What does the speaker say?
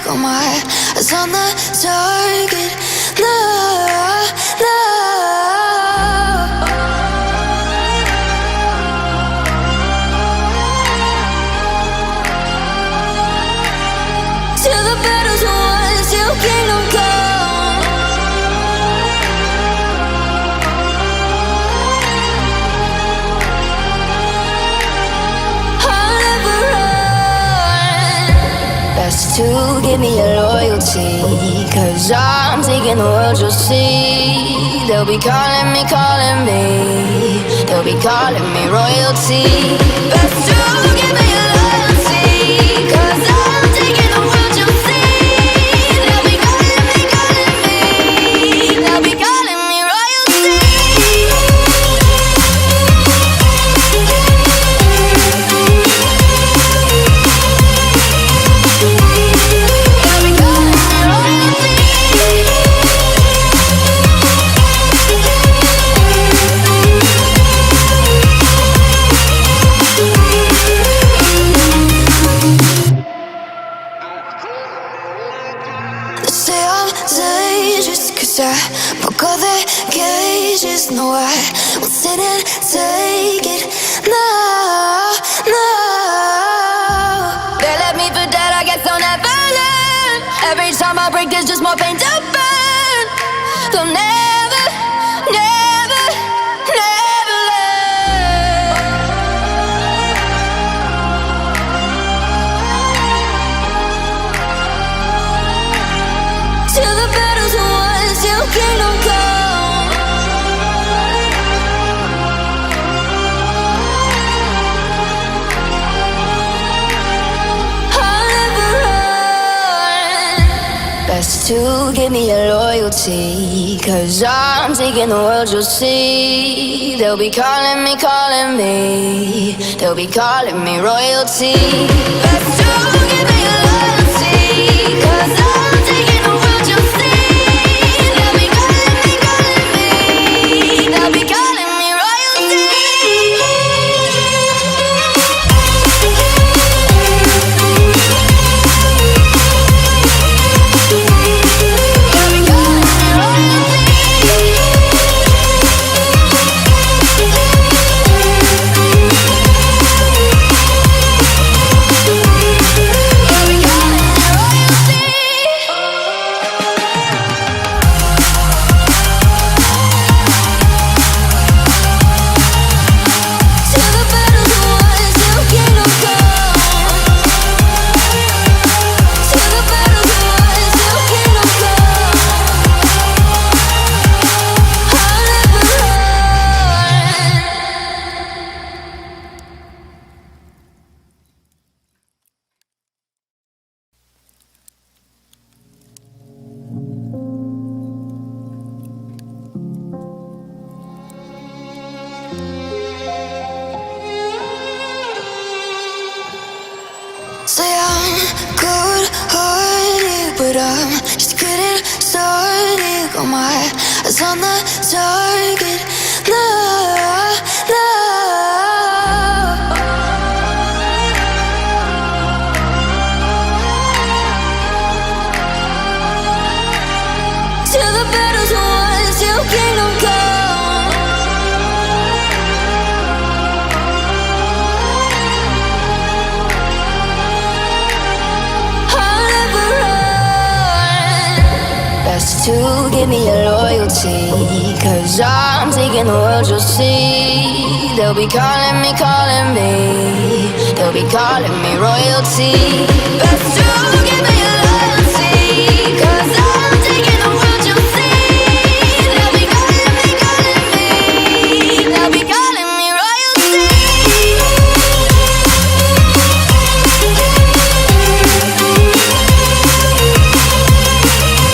Got my eyes on the target. No, no. Till the battle's won, till kingdom come. I'll never run. Best to give me your loyalty, 'cause I'm taking the world, you'll see. They'll be calling me, calling me. They'll be calling me royalty. Best to give me your loyalty, 'cause I'm taking the world, you'll see. They'll be calling me, calling me. They'll be calling me royalty. Say I'm dangerous, 'cause I broke all the cages. No, I won't sit and take it. No, no. They left me for dead, I guess I'll never learn. Every time I break, there's just more pain to burn. They'll never, never, never learn. Till the battle's won, till kingdom come. I'll never run. Best to give me your loyalty, 'cause I'm taking the world, you'll see. They'll be calling me, calling me. They'll be calling me royalty. Best to give me your loyalty, 'cause I'm taking the world, you'll see. They'll be calling me, calling me. They'll be calling me royalty. They'll be calling me royalty. They'll be calling me royalty. Till the battle's won, till kingdom come. Till the battle's won, till kingdom come. I'll never run. Say I'm good-hearted, but I'm just getting started. Got my eyes on the target. No, no. Till the battle's won, till kingdom come. I'll never run. Best to give me your loyalty, 'cause I'm taking the world, you'll see. They'll be calling me, calling me. They'll be calling me royalty. Best to give me your